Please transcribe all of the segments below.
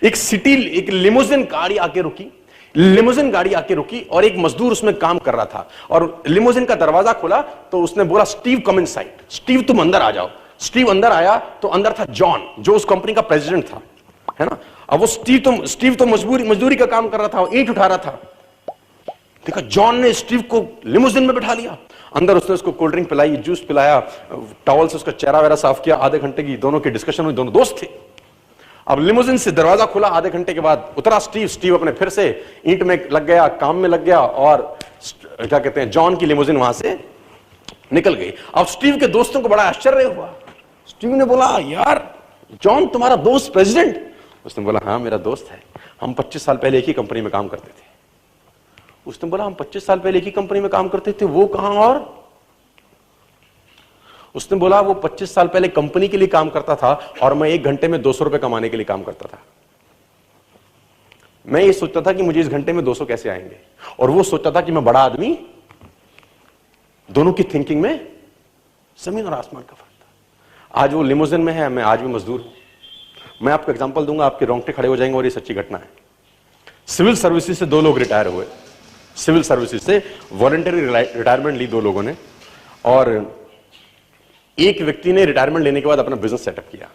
एक लिमोजिन गाड़ी आके रुकी और एक मजदूर उसमें काम कर रहा था और लिमोजिन का दरवाजा खुला तो उसने बोला, स्टीव कम इनसाइड, स्टीव तुम अंदर आ जाओ। स्टीव अंदर आया तो अंदर था जॉन, जो उस कंपनी का प्रेसिडेंट था, है ना। अब वो स्टीव तो मजदूरी का काम कर रहा था, ईंट उठा रहा था। देखा जॉन ने स्टीव को लिमोजिन में बिठा लिया, अंदर उसने उसको कोल्ड ड्रिंक पिलाई, जूस पिलाया, टॉवल से उसका चेहरा वगैरह साफ किया। आधे घंटे की दोनों की डिस्कशन हुई, दोनों दोस्त थे। अब लिमोजिन से दरवाजा खुला, आधे घंटे के बाद उतरा स्टीव अपने फिर से ईंट में लग गया, काम में लग गया और क्या कहते हैं, जॉन की लिमोजिन वहां से निकल गई। अब स्टीव के दोस्तों को बड़ा आश्चर्य हुआ। स्टीव ने बोला, यार जॉन तुम्हारा दोस्त प्रेसिडेंट? उसने बोला, हाँ मेरा दोस्त है, हम 25 साल पहले एक ही कंपनी में काम करते थे। उसने बोला, हम 25 साल पहले एक ही कंपनी में काम करते थे, वो कहां? और उसने बोला, वो 25 साल पहले कंपनी के लिए काम करता था और मैं 1 घंटे में 200 रुपए कमाने के लिए काम करता था। मैं ये सोचता था कि मुझे इस घंटे में 200 कैसे आएंगे, और वो सोचता था कि मैं बड़ा आदमी। दोनों की थिंकिंग में जमीन और आसमान का फर्क था। आज वो लिमोजिन में है, मैं आज भी मजदूर हूं। मैं आपको एग्जांपल दूंगा, आपके रोंगटे खड़े हो जाएंगे, और ये सच्ची घटना है। सिविल सर्विसेज से 2 लोग रिटायर हुए, सिविल सर्विसेज से वॉलंटरी रिटायरमेंट ली 2 लोगों ने, और एक व्यक्ति ने रिटायरमेंट लेने के बाद अपना बिजनेस सेटअप किया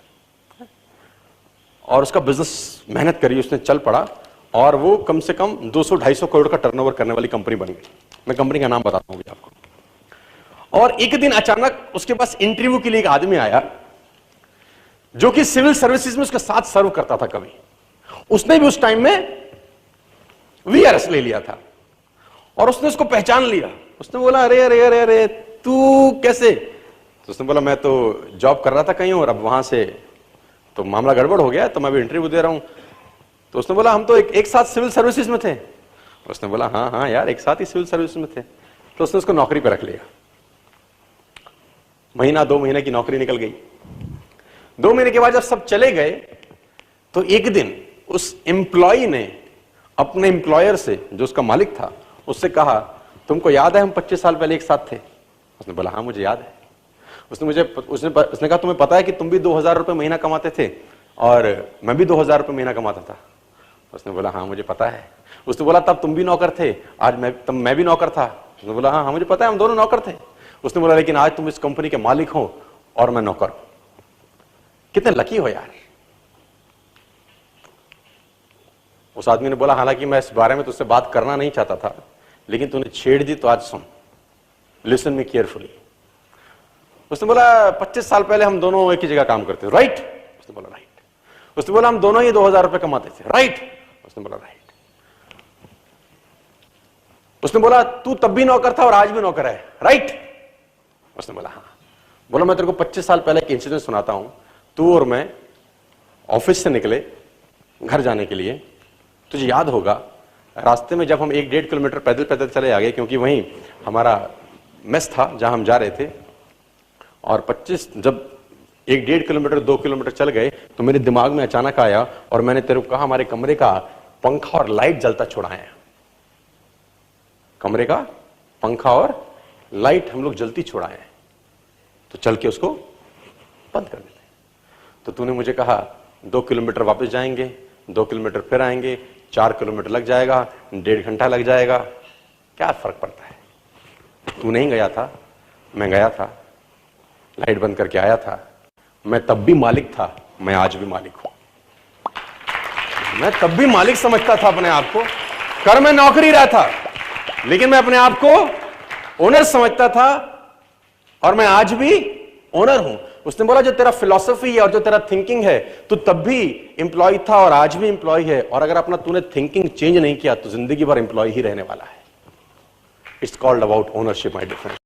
और उसका बिजनेस मेहनत करी, उसने चल पड़ा और वो कम से कम 200-250 करोड़ का टर्नओवर करने वाली कंपनी बन गई। मैं कंपनी का नाम बताता हूं आपको। और एक दिन अचानक उसके पास इंटरव्यू के लिए एक आदमी आया जो कि सिविल सर्विसेज में उसके साथ सर्व करता था कभी। उसने भी उस टाइम में वीआरएस ले लिया था और उसने उसको पहचान लिया। उसने बोला, अरे अरे अरे अरे तू कैसे? तो उसने बोला, मैं तो जॉब कर रहा था कहीं और अब वहां से तो मामला गड़बड़ हो गया, तो मैं भी इंटरव्यू दे रहा हूं। तो उसने बोला, हम तो एक साथ सिविल सर्विसेज में थे। उसने बोला, हाँ हाँ यार, एक साथ ही सिविल सर्विस में थे। तो उसने उसको नौकरी पर रख लिया। महीना 2 महीने की नौकरी निकल गई। 2 महीने के बाद जब सब चले गए तो एक दिन उस एम्प्लॉय ने अपने एम्प्लॉयर से, जो उसका मालिक था, उससे कहा, तुमको याद है हम 25 साल पहले एक साथ थे? उसने बोला, हाँ मुझे याद है। उसने कहा, तुम्हें पता है कि तुम भी 2000 रुपए महीना कमाते थे और मैं भी 2000 रुपए महीना कमाता था? उसने बोला, हाँ मुझे पता है। उसने बोला, तब तुम भी नौकर थे, आज मैं भी नौकर था? उसने बोला, हाँ मुझे पता है, हम दोनों नौकर थे। उसने बोला, लेकिन आज तुम इस कंपनी के मालिक हो और मैं नौकर हूं। कितने लकी हो यार। उस आदमी ने बोला, हालांकि मैं इस बारे में तुझसे बात करना नहीं चाहता था, लेकिन तूने छेड़ दी तो आज सुन, लिसन मी केयरफुली। उसने बोला, 25 साल पहले हम दोनों एक ही जगह काम करते थे, राइट? उसने बोला, राइट। उसने बोला, हम दोनों ही 2000 रुपए कमाते थे, राइट? उसने बोला, राइट। उसने बोला, तू तब भी नौकर था और आज भी नौकर है, राइट? उसने बोला, हाँ। बोला, मैं तेरे को 25 साल पहले एक इंसिडेंट सुनाता हूं। तू और मैं ऑफिस से निकले घर जाने के लिए, तुझे याद होगा रास्ते में जब हम 1-1.5 किलोमीटर पैदल पैदल चले आ गए, क्योंकि वहीं हमारा मेस था जहां हम जा रहे थे, और 25 जब 1-1.5 किलोमीटर 2 किलोमीटर चल गए तो मेरे दिमाग में अचानक आया और मैंने तेरे को कहा, हमारे कमरे का पंखा और लाइट जलता छोड़ा है। कमरे का पंखा और लाइट हम लोग जलती छोड़ा है, तो चल के उसको बंद कर देते। तो तूने मुझे कहा 2 किलोमीटर वापस जाएंगे, 2 किलोमीटर फिर आएंगे, 4 किलोमीटर लग जाएगा, 1.5 घंटा लग जाएगा, क्या फर्क पड़ता है? तू नहीं गया था, मैं गया था, लाइट बंद करके आया था। मैं तब भी मालिक था, मैं आज भी मालिक हूं। मैं तब भी मालिक समझता था अपने आप को, कर मैं नौकरी रहा था, लेकिन मैं अपने आप को ओनर समझता था और मैं आज भी ओनर हूं। उसने बोला, जो तेरा फिलॉसफी है और जो तेरा थिंकिंग है, तू तब भी एम्प्लॉय था और आज भी एम्प्लॉय है, और अगर अपना तूने थिंकिंग चेंज नहीं किया तो जिंदगी भर एम्प्लॉय ही रहने वाला है। It's called about ownership, my dear friend.